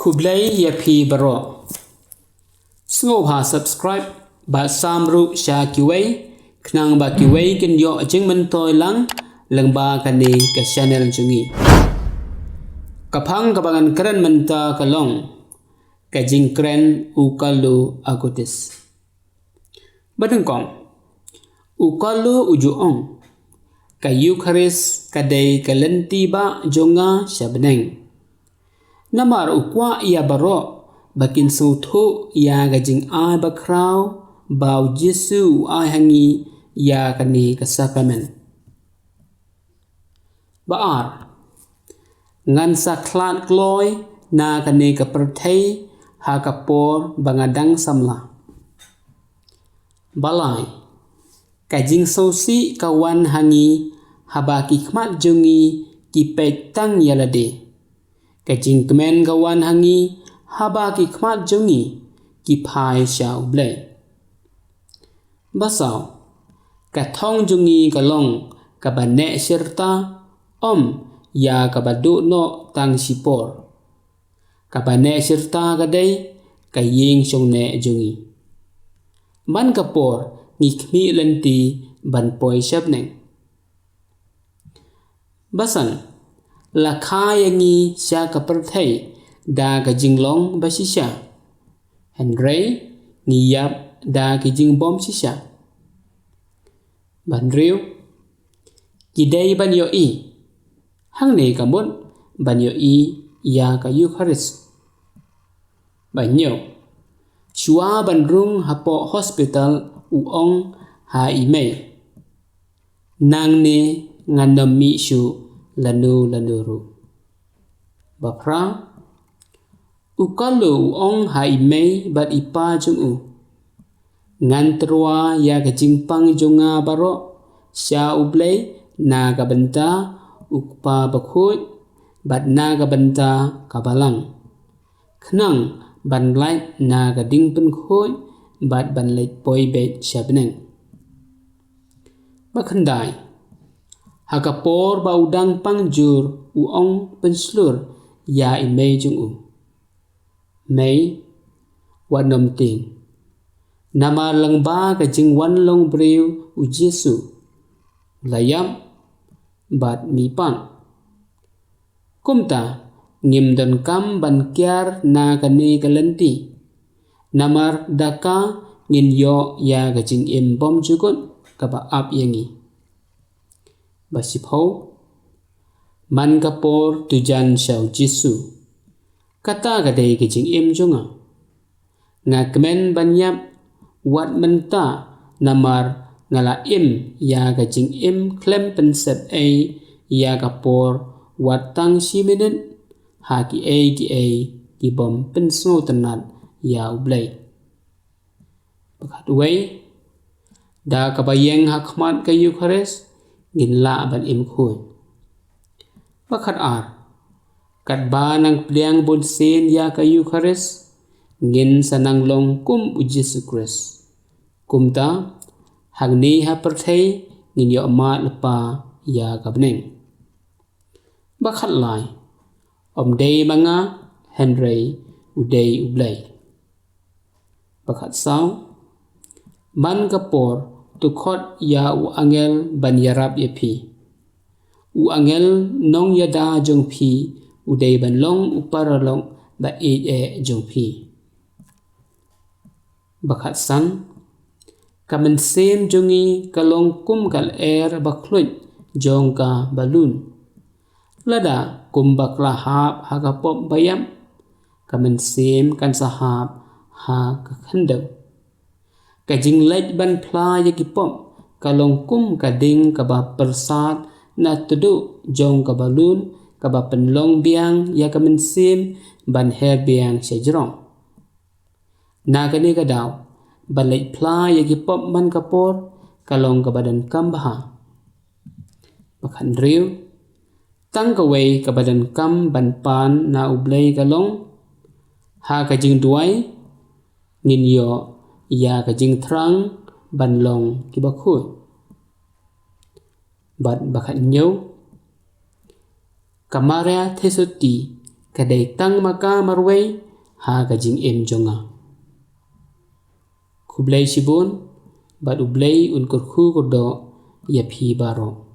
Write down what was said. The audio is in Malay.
Kublai yapi baro. Sngo ha subscribe ba samru sha Kiwei knang ba Kiwei kin yo Jingmen toy lang ba KANE ka channel jungi. Kapang kabangan keren menta kalong ka Jingkren u Carlo Acutis. Badengkong u Carlo ujuong ka EUCHARIST KADEI kalenti ba jonga shabneng. Namar ukwa ia baro bakin suthu ya gajing ai bakrau bau Jesu ai hangi ya KANE ka sacrament. Baar ngan sa KLOI na KANE ka PYRTHEI ha kapor bangadang SAMLA. Balai kajing sosi kawan hangi haba KHMAT jungi kipek tang yalade. Kajing kemen kawan hangi haba KHMAT jungi kipai syau blay. Basau kathong jungi kalong kabane serta ya kabadu no tang sipor. Kabane serta KADEI kaying songne jungi. Man kapor ngikmi lenti ban poi syabneng. Basan lakha yangi sya ka PYRTHEI da ka jinglong basisya. Henry ngiyap da ki jingbom sisya. Banriu KIDEI ban yo i HANGNE kamut ban yo i ya ka EUCHARIST. Banyo shua bandrung hapo hospital uong ha imei. Nangne nganami shu lanu-lanuru. Bapra ukalu uong ha imei bat ipa jungu. Ngantrua ya kajingpang junga baro sya ublay na kabenta ukpa bakhuid bat na kabenta kabalang. Knang ban light na kading penkhoy bat ban light poi bet syabneng. Bakhandai hakapor baudang pangjur uong penslur ya imei jungu. Mei wanom ting nama langba ka jingwan long breu u Jesu layam bat mipan. Kumta ngim dan kam ban kiar na KANE kalenti. Namar daka ngin yo ya gajing im bom jukut kaba ap yangi. Basipho man kapor tujan syau Jesu. Kata KADEI gajing im junga. Ngakmen banyap wat menta namar ngala im ya gajing im klem pensep ya kapor wat tang siminit ha ki bom pensno tenat ya ublay. Pakhatway da kabayeng HANGNE ka EUCHARIST ginla ban im khuy. Pakhat ar katba nang pliang bunsin ya ka EUCHARIST ngin sanang long kum u Jesu Christ. Kumta HANGNE ha PYRTHEI ngin yo amat lepa ya kabneng. Bakhat lai day manga Henry uday ublay. Bakhat saw man kapor tukhot ya u angel ban yarap yapi. U angel nong yada jong pi uday ban long uparalong ba jong pi. Bakhat san kamen sem jongi kalong kum kal bakluit jong ka balun. Lada kumbak lahap ha kapop bayam kamen sem kan sahap ha kakhandaw. Kajing lait ban pla yakipop kalong kum kading kaba persat na tudu jong kabalun kaba penlong biang ya kamen sem ban her biang sejrong. Na KANE kadaw ban lait pla yakipop man kapor kalong kabadan kambaha. Bakhandriu tang kaway kabadan kam ban pan na ublay kalong ha kajing duay ngin yo ya kajing trang ban long kibakhuy. Bat bakhat nyo kamara THEISOTTI KADEI tang maka MARWEI ha ka JINGIM jonga. Kublai sibun bat ublai un kurku kurdo ya phi baro.